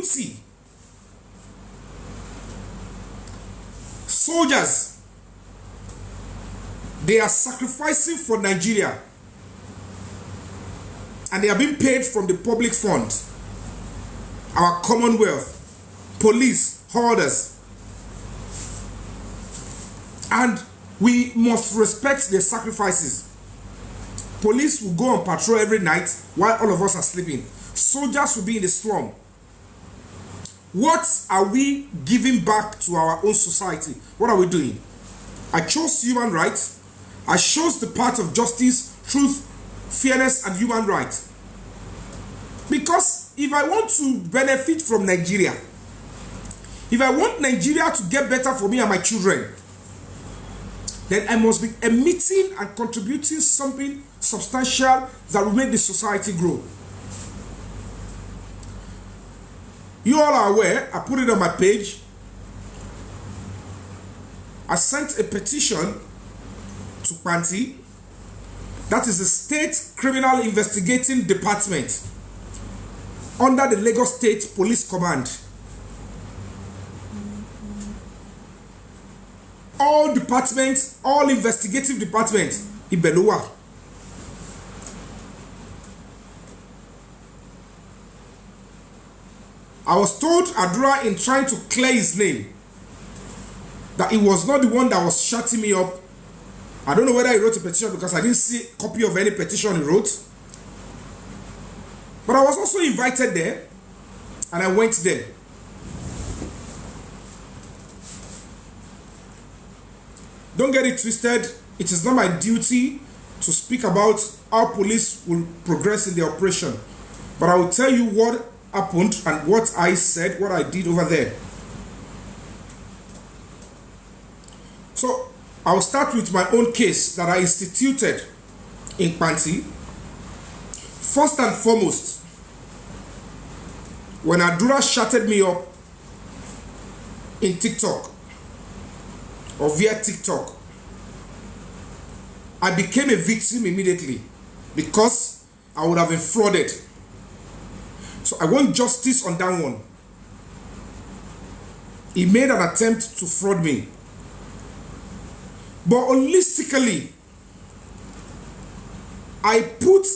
duty. Soldiers, they are sacrificing for Nigeria, and they are being paid from the public fund, our commonwealth, police, holders, and we must respect their sacrifices. Police will go on patrol every night while all of us are sleeping. Soldiers will be in the slum. What are we giving back to our own society? What are we doing? I chose human rights. I chose the path of justice, truth, fairness, and human rights. Because if I want to benefit from Nigeria, if I want Nigeria to get better for me and my children, then I must be emitting and contributing something substantial that will make the society grow. You all are aware, I put it on my page. I sent a petition to Panti, that is the State Criminal Investigating Department under the Lagos State Police Command. All departments, all investigative departments, Ibeluwa. I was told Adura, in trying to clear his name, that he was not the one that was shutting me up. I don't know whether he wrote a petition because I didn't see a copy of any petition he wrote. But I was also invited there, and I went there. Don't get it twisted. It is not my duty to speak about how police will progress in the operation. But I will tell you what happened and what I said, what I did over there. So I will start with my own case that I instituted in Panti. First and foremost, when Adura shouted me up in TikTok or via TikTok, I became a victim immediately because I would have been frauded. So I want justice on that one. He made an attempt to fraud me. But holistically, I put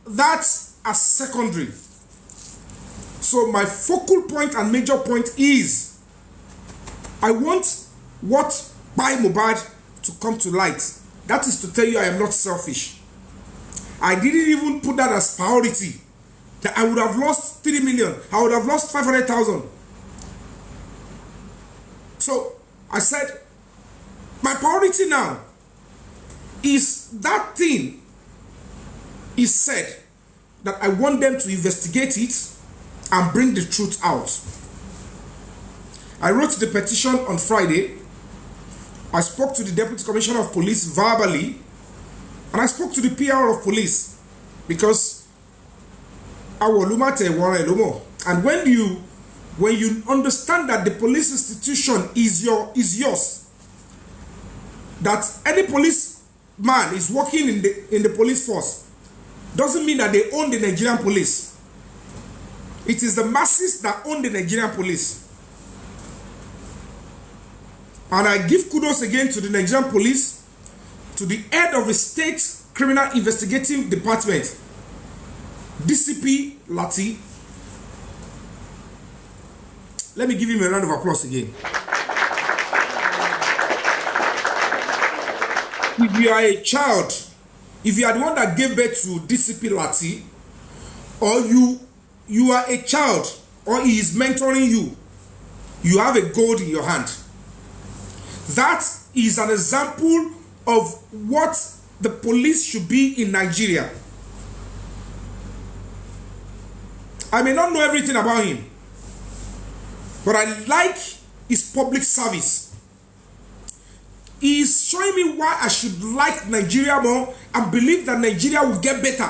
that as secondary. So my focal point and major point is, I want what by Mohbad to come to light. That is to tell you I am not selfish. I didn't even put that as priority. That I would have lost 3 million. I would have lost 500,000. So I said, my priority now is that thing is said that I want them to investigate it and bring the truth out. I wrote the petition on Friday. I spoke to the Deputy Commissioner of Police verbally, and I spoke to the PR of police because and when you understand that the police institution is yours, that any police man is working in the police force, doesn't mean that they own the Nigerian police. It is the masses that own the Nigerian police. And I give kudos again to the Nigerian police, to the head of the State Criminal Investigating Department, DCP Lati. Let me give him a round of applause again. If you are a child, if you are the one that gave birth to DCP Lati, or you are a child, or he is mentoring you, you have a gold in your hand. That is an example of what the police should be in Nigeria. I may not know everything about him, but I like his public service. He is showing me why I should like Nigeria more and believe that Nigeria will get better.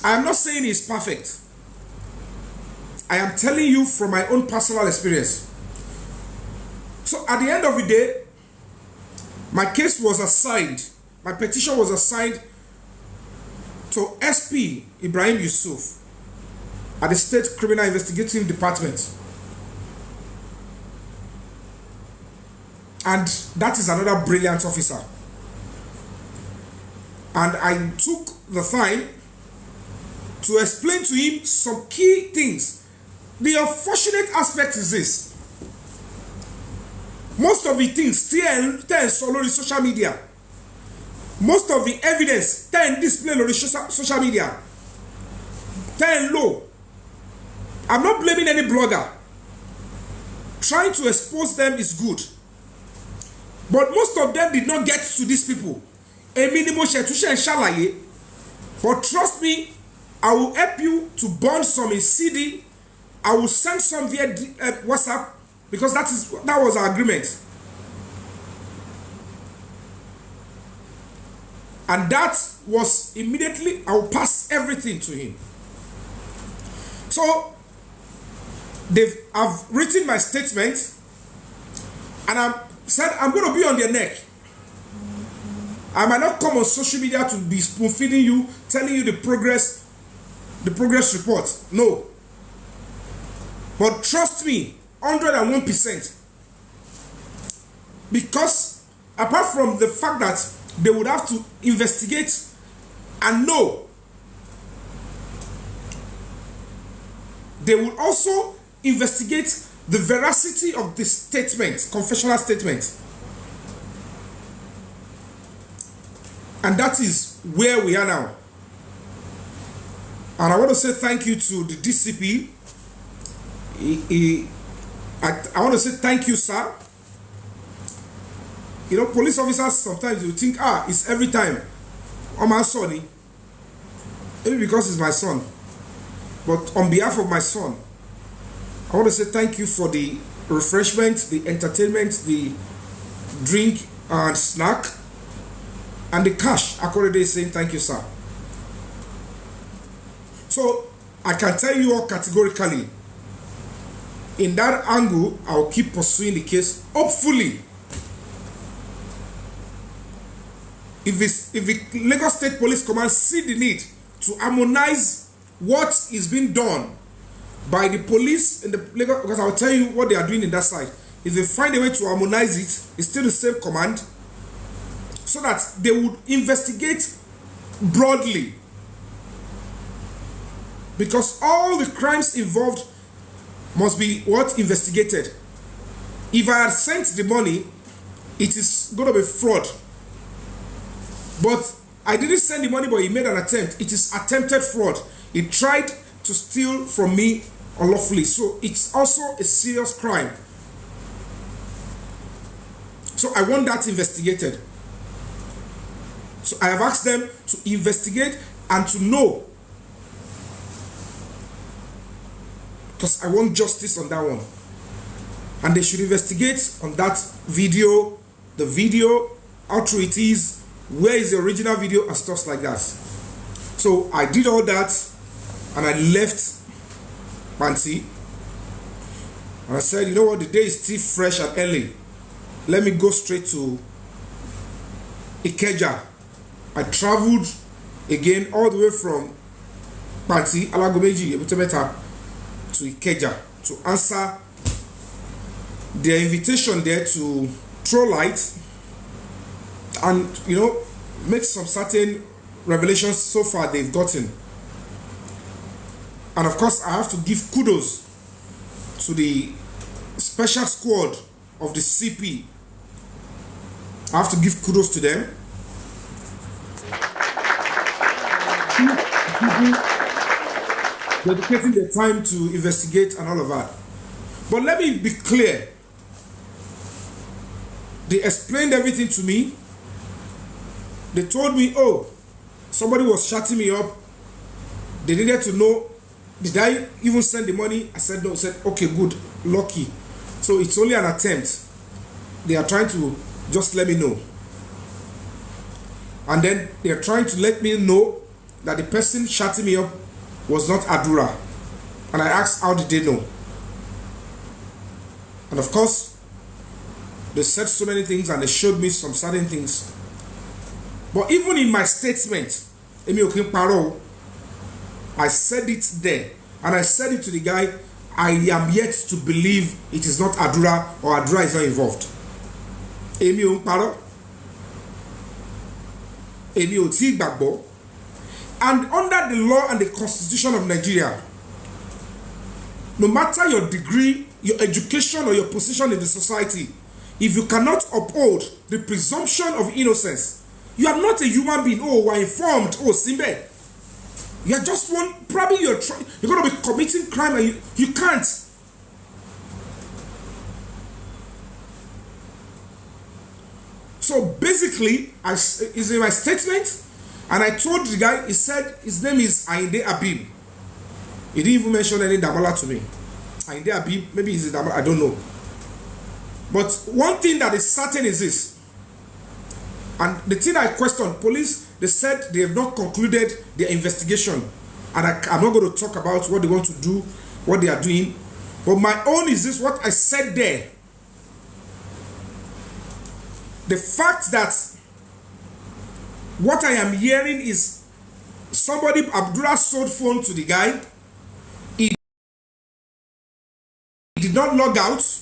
I am not saying he's perfect. I am telling you from my own personal experience. So at the end of the day, my case was assigned, my petition was assigned to SP Ibrahim Yusuf at the State Criminal Investigative Department. And that is another brilliant officer. And I took the time to explain to him some key things. The unfortunate aspect is this. Most of the things still solo on social media. Most of the evidence display on social media. Low. I'm not blaming any blogger. Trying to expose them is good. But most of them did not get to these people. A minimum shalaye. But trust me, I will help you to burn some in CD. I will send some via WhatsApp, because that was our agreement. And that was immediately, I will pass everything to him. So I've written my statement, and I've said I'm going to be on their neck. I might not come on social media to be spoon feeding you, telling you the progress report. No. But trust me, 101%. Because apart from the fact that they would have to investigate and know, they will also investigate the veracity of the statement, confessional statement. And that is where we are now. And I want to say thank you to the DCP. I want to say thank you, sir. You know, police officers sometimes you think, it's every time. Oh, my son. Maybe because it's my son. But on behalf of my son, I want to say thank you for the refreshment, the entertainment, the drink and snack, and the cash. Akorede is saying thank you, sir. So I can tell you all categorically, in that angle, I will keep pursuing the case. Hopefully, if the Lagos State Police Command see the need to harmonize what is being done by the police in the Lagos, because I will tell you what they are doing in that side. If they find a way to harmonize it, it's still the same command, so that they would investigate broadly. Because all the crimes involved must be investigated. If I had sent the money, it is going to be fraud. But I didn't send the money, but he made an attempt. It is attempted fraud. He tried to steal from me unlawfully. So it's also a serious crime. So I want that investigated. So I have asked them to investigate and to know. Because I want justice on that one. And they should investigate on that video, the video, how true it is, where is the original video, and stuff like that. So I did all that, and I left Panti. And I said, you know what, the day is still fresh and early. Let me go straight to Ikeja. I traveled again all the way from Panti, Alagomeji, Ebutemeta, to Ikeja to answer their invitation there to throw light and, you know, make some certain revelations so far they've gotten. And of course, I have to give kudos to the special squad of the CP. I have to give kudos to them. Dedicating their time to investigate and all of that. But let me be clear. They explained everything to me. They told me, oh, somebody was shutting me up. They needed to know, did I even send the money? I said no. I said, okay, good, lucky. So it's only an attempt. They are trying to just let me know. And then they are trying to let me know that the person shutting me up was not Adura. And I asked, how did they know? And of course, they said so many things and they showed me some certain things. But even in my statement, I said it there. And I said it to the guy, I am yet to believe it is not Adura or Adura is not involved. Èmi ò ń parọ́. Èmi ò tí gbàgbọ́. And under the law and the constitution of Nigeria, no matter your degree, your education, or your position in the society, if you cannot uphold the presumption of innocence, you are not a human being. Oh, we're informed. Oh, Simbe. You are just one, probably you're going to be committing crime and you can't. So basically, is in my statement, and I told the guy, he said his name is Ayinde Abib. He didn't even mention any Damola to me. Ayinde Abib, maybe he's a Damola, I don't know. But one thing that is certain is this, and the thing I questioned, police, they said they have not concluded their investigation, and I'm not going to talk about what they want to do, what they are doing, but my own is this, what I said there. The fact that what I am hearing is somebody, Abdullah, sold phone to the guy. He did not log out.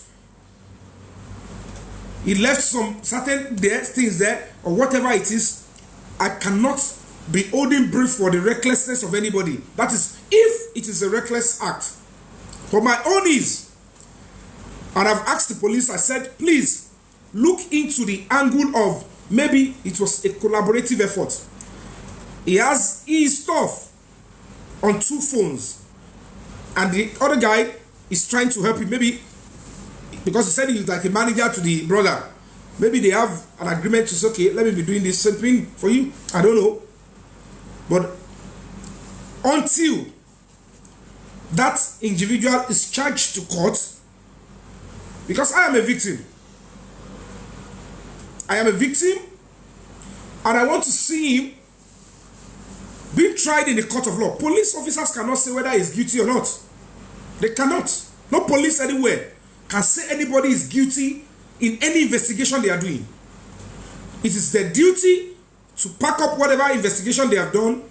He left some certain things there, or whatever it is. I cannot be holding brief for the recklessness of anybody. That is, if it is a reckless act. But my own is, and I've asked the police, I said, please, look into the angle of maybe it was a collaborative effort. He has his stuff on 2 phones, and the other guy is trying to help him. Maybe because he said he's like a manager to the brother. Maybe they have an agreement to say, okay, let me be doing this same thing for you. I don't know. But until that individual is charged to court, because I am a victim. I am a victim, and I want to see him being tried in the court of law. Police officers cannot say whether he's guilty or not. They cannot. No police anywhere can say anybody is guilty in any investigation they are doing. It is their duty to pack up whatever investigation they have done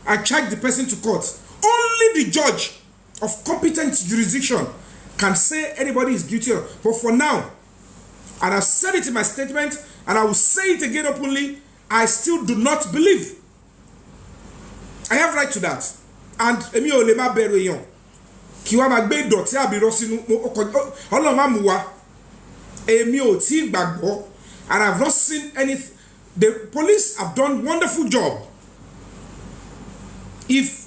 and charge the person to court. Only the judge of competent jurisdiction can say anybody is guilty. But for now, and I've said it in my statement, and I will say it again openly, I still do not believe. I have right to that. And emi o le ma bẹ̀rù èèyàn kí wá máa gbé ìdọ̀tí àbírọ́ sínú Ọlọ́run má mú wa. Èmi ò tí gbàgbọ́, and I've not seen anything. The police have done wonderful job. If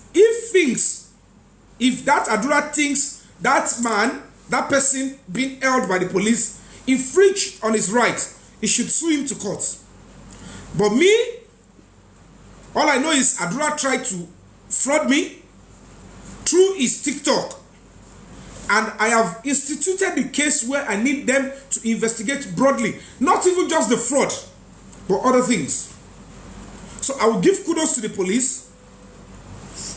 that Adura thinks that man, that person being held by the police infringed on his right, he should sue him to court. But me, all I know is Adura tried to fraud me through his TikTok, and I have instituted the case where I need them to investigate broadly, not even just the fraud, but other things. So I will give kudos to the police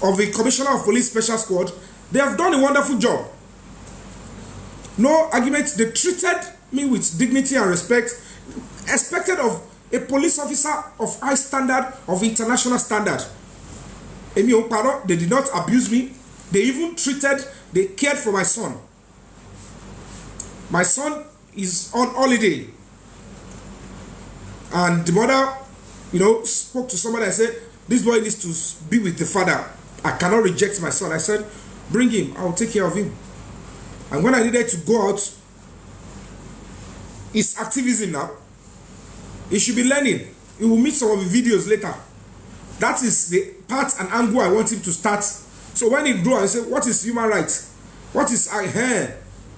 of the Commissioner of Police Special Squad. They have done a wonderful job. No argument. They treated me with dignity and respect, expected of a police officer of high standard, of international standard. They did not abuse me. They even they cared for my son. My son is on holiday, and the mother, spoke to somebody and said, this boy needs to be with the father. I cannot reject my son. I said, bring him, I will take care of him. And when I needed to go out, it's activism now. He should be learning. He will meet some of the videos later. That is the part and angle I want him to start. So when he grows and say, what is human rights? What is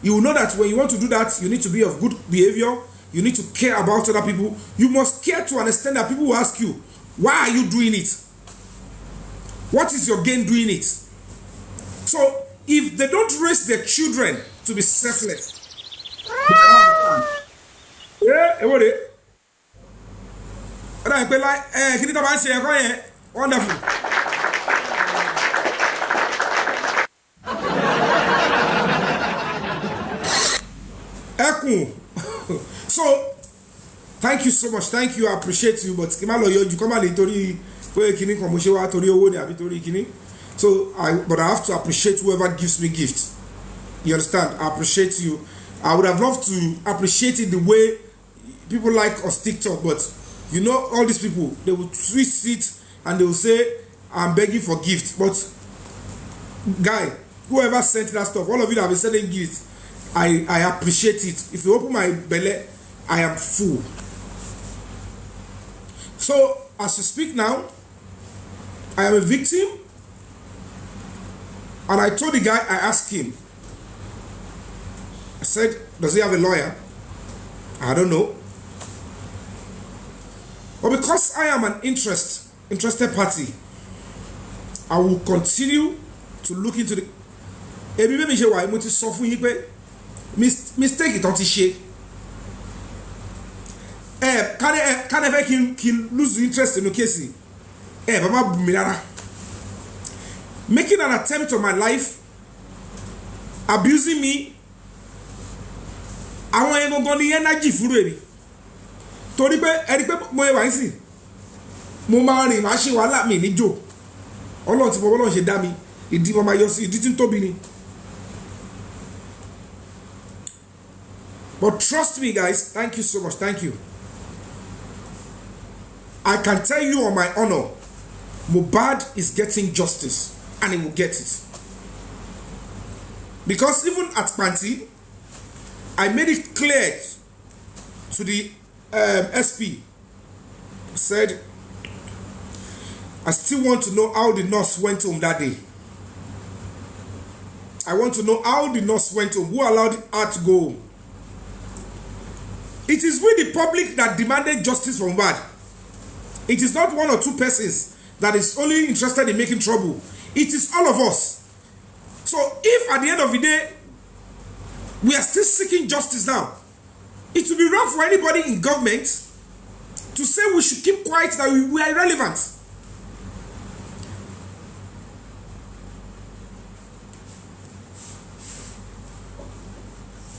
you will know that when you want to do that, you need to be of good behavior. You need to care about other people. You must care to understand that people will ask you, why are you doing it? What is your gain doing it? So if they don't raise their children to be selfless, wonderful. So thank you so much. Thank you. I appreciate you. But So but I have to appreciate whoever gives me gifts. You understand? I appreciate you. I would have loved to appreciate it the way people like us TikTok, but you know, all these people, they will twist it and they will say, I'm begging for gifts. But guy, whoever sent that stuff, all of you that have been sending gifts, I appreciate it. If you open my belly, I am full. So as you speak now, I am a victim, and I told the guy, I asked him, I said, does he have a lawyer? I don't know. But because I am an interested party, I will continue to look into the. Ebi bẹ́ẹ̀ mi ṣe wà mo ti sọ fún yín pé mistake ìtàn ti ṣe. Kánẹ́ fẹ́ kí n lose interest in the case. Bàbá bù mí rárá. Making an attempt on my life, abusing me. Àwọn yẹn gangan ní energy fúru èmi. Torí pé ẹni pé mo wà nísìn mo máa rìn máa ṣe wàhálà mi níjò Ọlọ́run ti mọ Ọlọ́run ṣe dá mi ìdí mo máa yọ sí ìdí tí ń tóbi ni. But trust me guys, thank you so much, thank you. I can tell you on my honor, Mohbad is getting justice and he will get it. Because even at Panti, I made it clear to the SP, said, I still want to know how the nurse went home that day. I want to know how the nurse went home. Who allowed her to go home? It is we the public that demanded justice from Mohbad. It is not one or two persons that is only interested in making trouble. It is all of us. So if at the end of the day, we are still seeking justice now, it will be wrong for anybody in government to say we should keep quiet, that we are irrelevant.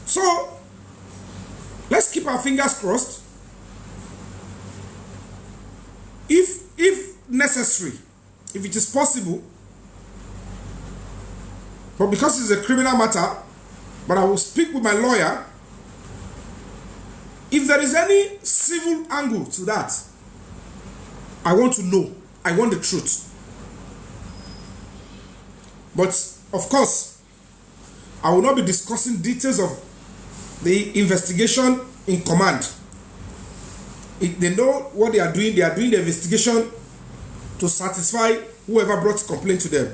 So let's keep our fingers crossed. If necessary, if it is possible, but because it's a criminal matter, but I will speak with my lawyer. If there is any civil angle to that, I want to know. I want the truth. But of course, I will not be discussing details of the investigation in command. If they know what they are doing the investigation to satisfy whoever brought complaint to them.